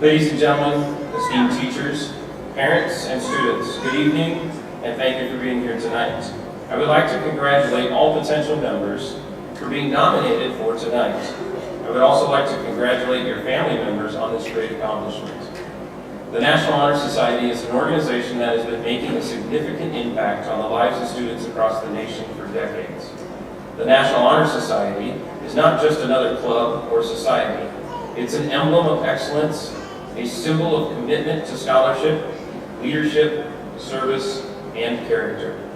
Ladies and gentlemen, esteemed teachers, parents, and students, good evening, and thank you for being here tonight. I would like to congratulate all potential members for being nominated for tonight. I would also like to congratulate your family members on this great accomplishment. The National Honor Society is an organization that has been making a significant impact on the lives of students across the nation for decades. The National Honor Society is not just another club or society. It's an emblem of excellence, a symbol of commitment to scholarship, leadership, service, and character.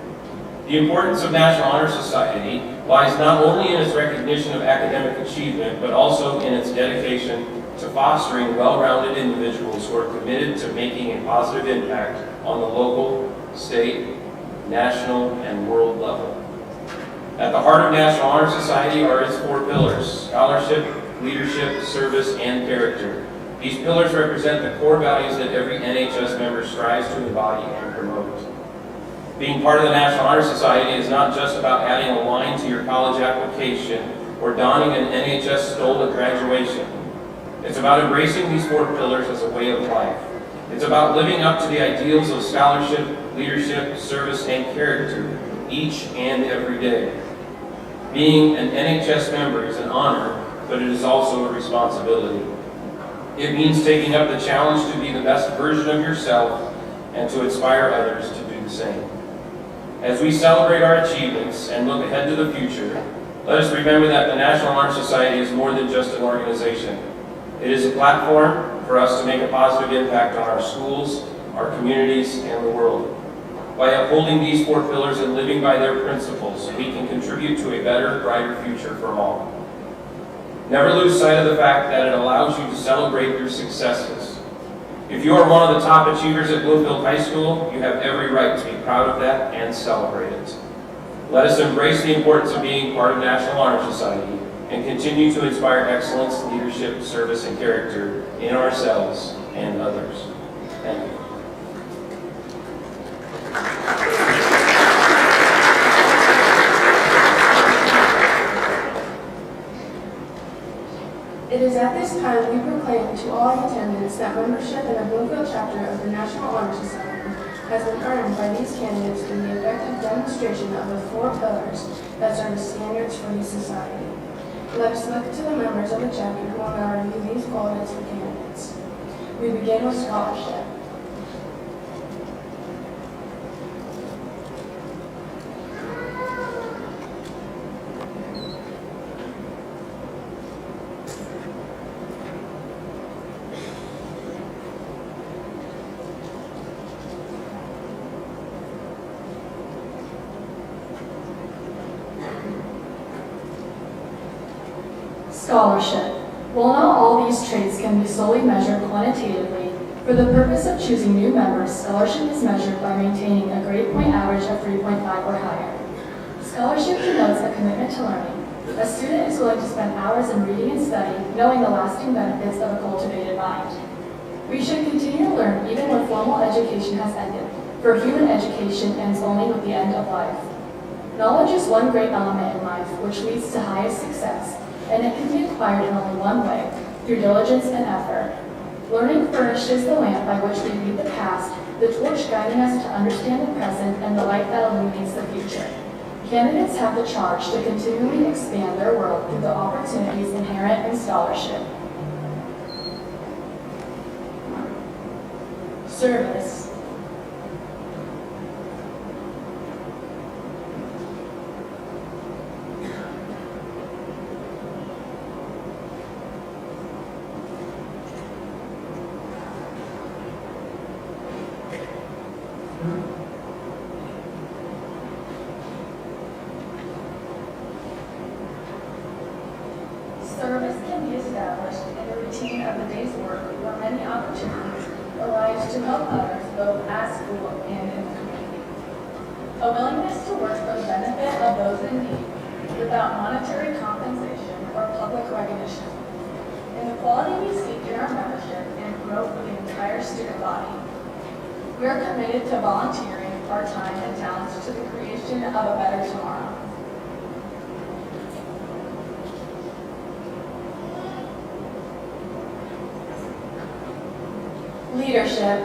The importance of National Honor Society lies not only in its recognition of academic achievement, but also in its dedication to fostering well-rounded individuals who are committed to making a positive impact on the local, state, national, and world level. At the heart of National Honor Society are its 4 pillars: scholarship, leadership, service, and character. These pillars represent the core values that every NHS member strives to embody and promote. Being part of the National Honor Society is not just about adding a line to your college application or donning an NHS stole at graduation. It's about embracing these 4 pillars as a way of life. It's about living up to the ideals of scholarship, leadership, service, and character each and every day. Being an NHS member is an honor, but it is also a responsibility. It means taking up the challenge to be the best version of yourself and to inspire others to do the same. As we celebrate our achievements and look ahead to the future, let us remember that the National Honor Society is more than just an organization. It is a platform for us to make a positive impact on our schools, our communities, and the world. By upholding these 4 pillars and living by their principles, we can contribute to a better, brighter future for all. Never lose sight of the fact that it allows you to celebrate your successes. If you are one of the top achievers at Bloomfield High School, you have every right to be proud of that and celebrate it. Let us embrace the importance of being part of National Honor Society and continue to inspire excellence, leadership, service, and character in ourselves and others. Thank you. It is at this time we proclaim to all in attendance that membership in the Bloomfield chapter of the National Honor Society has been earned by these candidates through the effective demonstration of the 4 pillars that serve as standards for the society. Let us look to the members of the chapter who will now review these qualities for candidates. We begin with scholarship. Scholarship. While not all these traits can be solely measured quantitatively, for the purpose of choosing new members, scholarship is measured by maintaining a grade point average of 3.5 or higher. Scholarship denotes a commitment to learning. A student is willing to spend hours in reading and study, knowing the lasting benefits of a cultivated mind. We should continue to learn even when formal education has ended, for human education ends only with the end of life. Knowledge is one great element in life which leads to highest success, and it can be acquired in only one way, through diligence and effort. Learning furnishes the lamp by which we read the past, the torch guiding us to understand the present, and the light that illuminates the future. Candidates have the charge to continually expand their world through the opportunities inherent in scholarship. Service. Service can be established in the routine of the day's work where many opportunities arise to help others both at school and in the community. A willingness to work for the benefit of those in need without monetary compensation or public recognition. Inequality we seek in our membership and promote for the entire student body. We are committed to volunteering our time and talents to the creation of a better tomorrow. Leadership.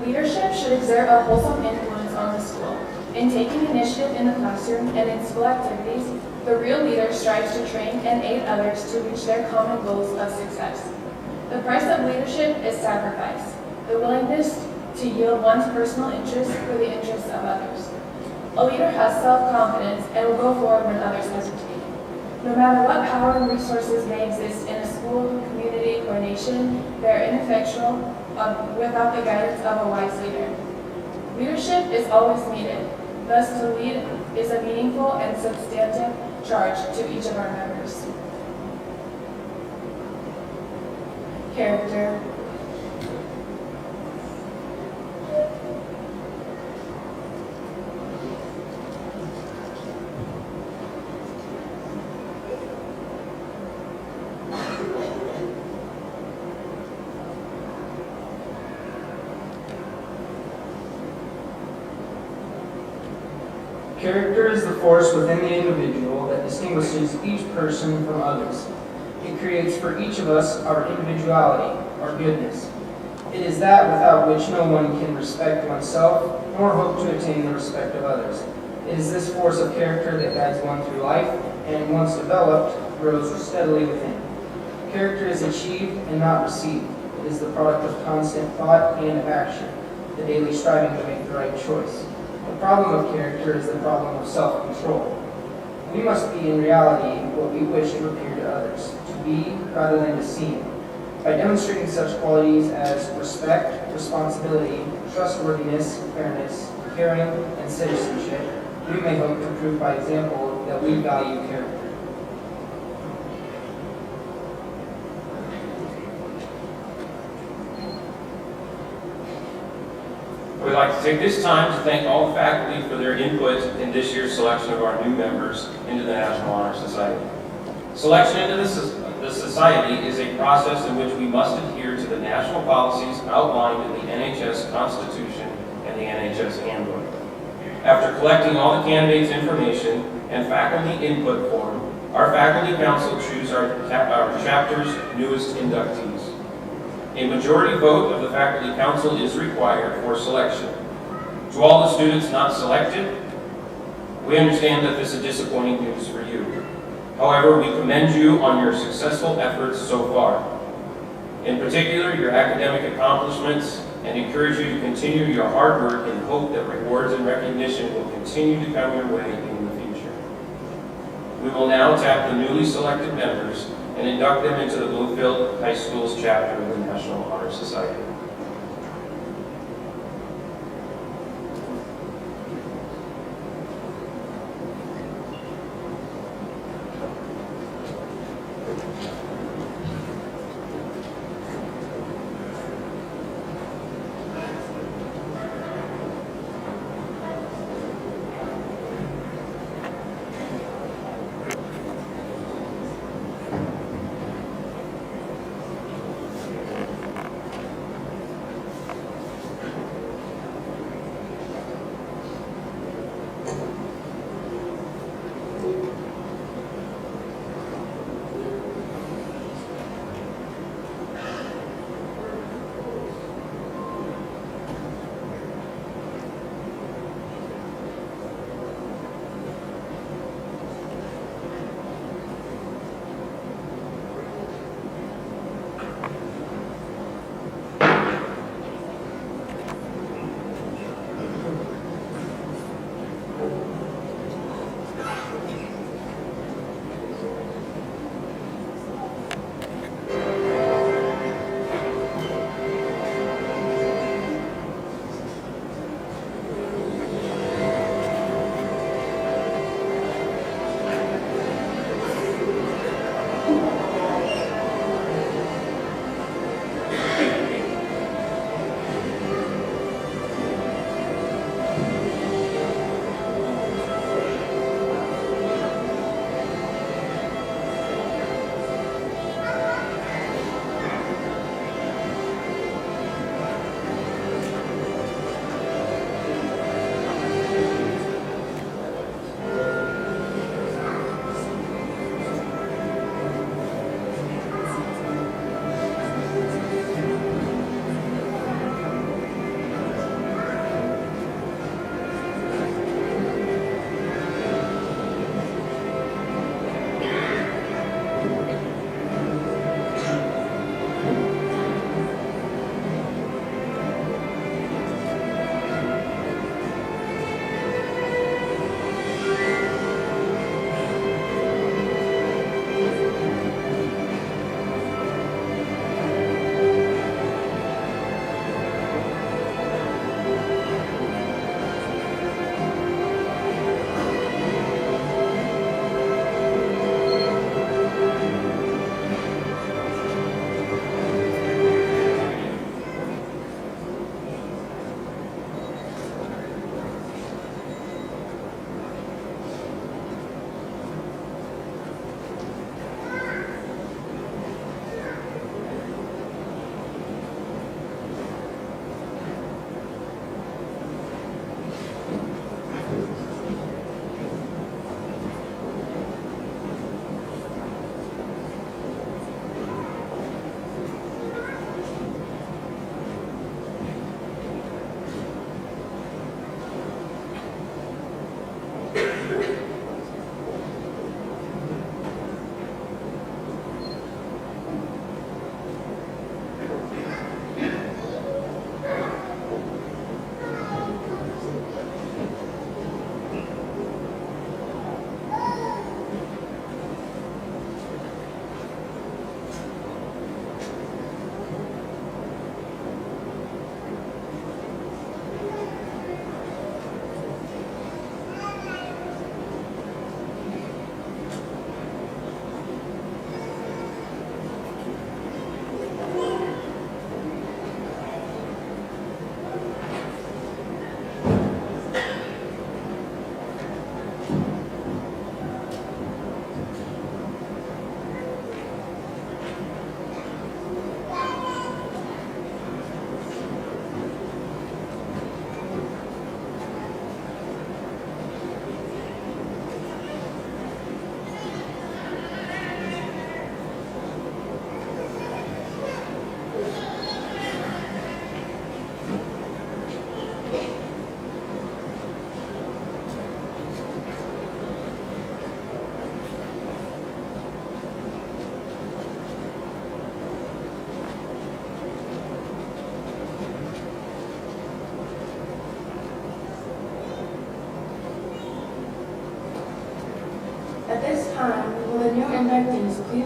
Leadership should exert a wholesome influence on the school. In taking initiative in the classroom and in school activities, the real leader strives to train and aid others to reach their common goals of success. The price of leadership is sacrifice, the willingness to yield one's personal interests for the interests of others. A leader has self-confidence and will go forward when others hesitate. No matter what power and resources may exist in a school, community, or nation, they are ineffectual without the guidance of a wise leader. Leadership is always needed. Thus, to lead is a meaningful and substantive charge to each of our members. Character. Character is the force within the individual that distinguishes each person from others. It creates for each of us our individuality, our goodness. It is that without which no one can respect oneself, nor hope to attain the respect of others. It is this force of character that guides one through life, and once developed, grows steadily within. Character is achieved and not received. It is the product of constant thought and of action, the daily striving to make the right choice. The problem of character is the problem of self-control. We must be in reality what we wish to appear to others, to be rather than to seem. By demonstrating such qualities as respect, responsibility, trustworthiness, fairness, caring, and citizenship, we may hope to prove by example that we value character. We'd like to take this time to thank all the faculty for their input in this year's selection of our new members into the National Honor Society. Selection into the society is a process in which we must adhere to the national policies outlined in the NHS Constitution and the NHS Handbook. After collecting all the candidates' information and faculty input form, our faculty council choose our chapter's newest inductees. A majority vote of the faculty council is required for selection. To all the students not selected, we understand that this is disappointing news for you. However, we commend you on your successful efforts so far. In particular, your academic accomplishments, and encourage you to continue your hard work and hope that rewards and recognition will continue to come your way in the future. We will now tap the newly selected members and induct them into the Bloomfield High School's chapter of the National Honor Society.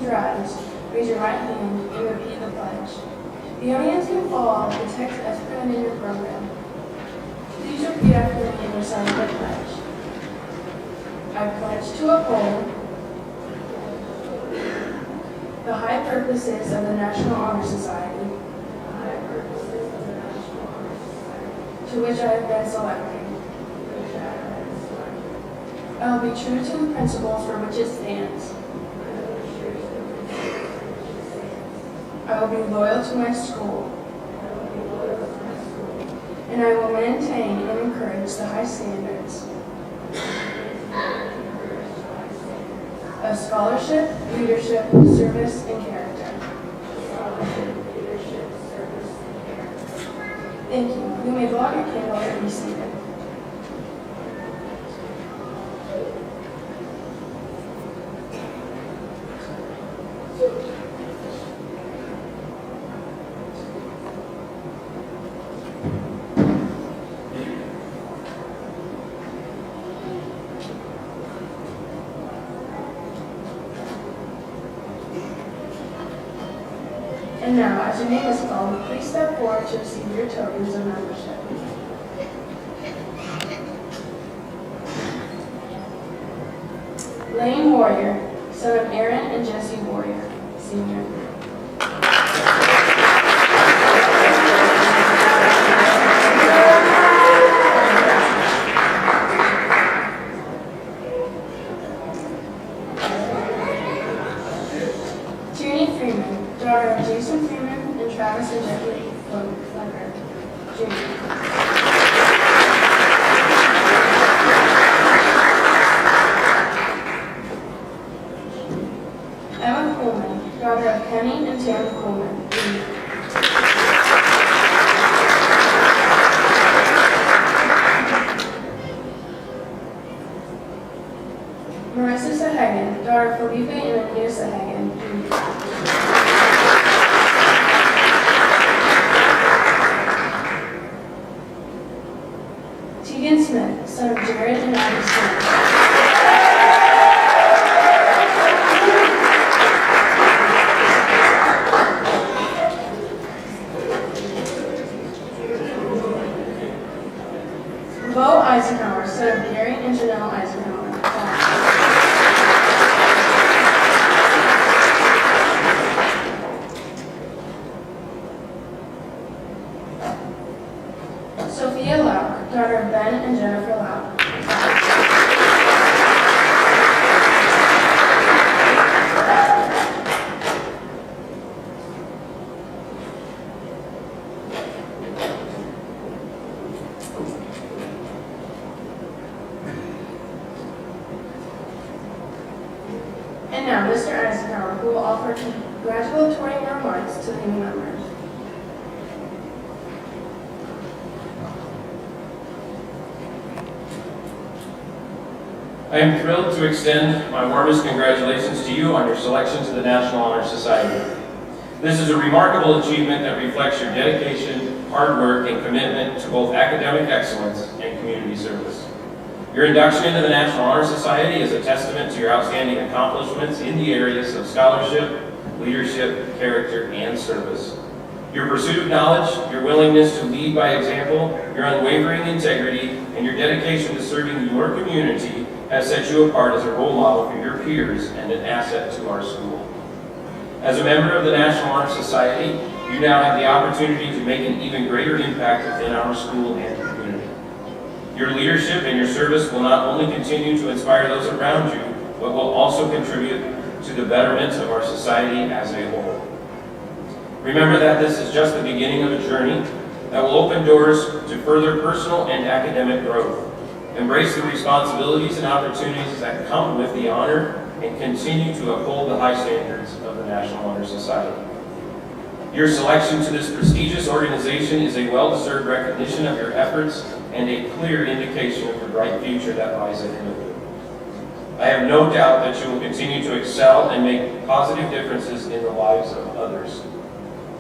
Please rise, raise your right hand, and repeat the pledge. The audience can follow the text as printed in your program. Please repeat after me and recite the pledge. I pledge to uphold the high purposes of the National Honor Society, to which I have been selected. I will be true to the principles for which it stands. I will be loyal to my school. And I will maintain and encourage the high standards of scholarship, leadership, service, and character. Thank you. You may blow out your candle and be seated. And now, as your name is called, please step forward to receive your tokens of membership. Lane Warrior, son of Aaron and Jesse Warrior, Sr. Tierney Freeman, daughter of Jason Freeman and Travis and Jeffrey Flecker, Jr. Emma Coleman, daughter of Penny and Tammy Coleman, Jr. Marissa Sahagan, daughter of Felipe and Anita Sahagan, Jr. Tegan Smith, son of Jared and Abby Smith. Bo Eisenhower, son of Gary and Janelle Eisenhower. Sophia Lauk, daughter of Ben and Jennifer Lauk. And now, Mr. Eisenhower, who will offer congratulatory remarks to the new members. I am thrilled to extend my warmest congratulations to you on your selection to the National Honor Society. This is a remarkable achievement that reflects your dedication, hard work, and commitment to both academic excellence and community service. Your induction into the National Honor Society is a testament to your outstanding accomplishments in the areas of scholarship, leadership, character, and service. Your pursuit of knowledge, your willingness to lead by example, your unwavering integrity, and your dedication to serving your community has set you apart as a role model for your peers and an asset to our school. As a member of the National Honor Society, you now have the opportunity to make an even greater impact within our school and community. Your leadership and your service will not only continue to inspire those around you, but will also contribute to the betterment of our society as a whole. Remember that this is just the beginning of a journey that will open doors to further personal and academic growth. Embrace the responsibilities and opportunities that come with the honor and continue to uphold the high standards of the National Honor Society. Your selection to this prestigious organization is a well-deserved recognition of your efforts and a clear indication of the bright future that lies ahead of you. I have no doubt that you will continue to excel and make positive differences in the lives of others.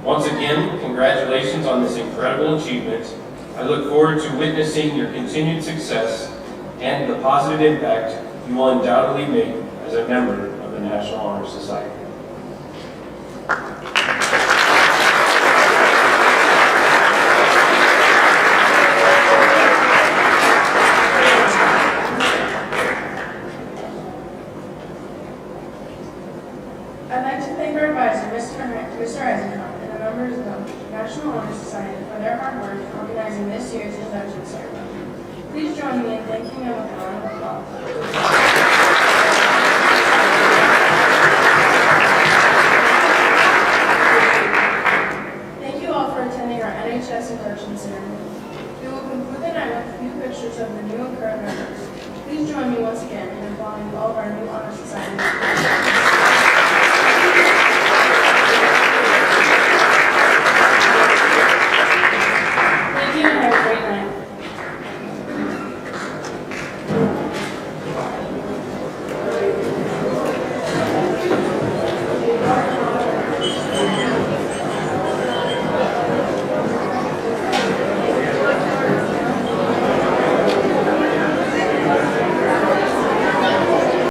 Once again, congratulations on this incredible achievement. I look forward to witnessing your continued success and the positive impact you will undoubtedly make as a member of the National Honor Society. honor Mr. Eisenhower and the members of the National Honor Society for their hard work in organizing this year's induction ceremony. Please join me in thanking them with a round of applause.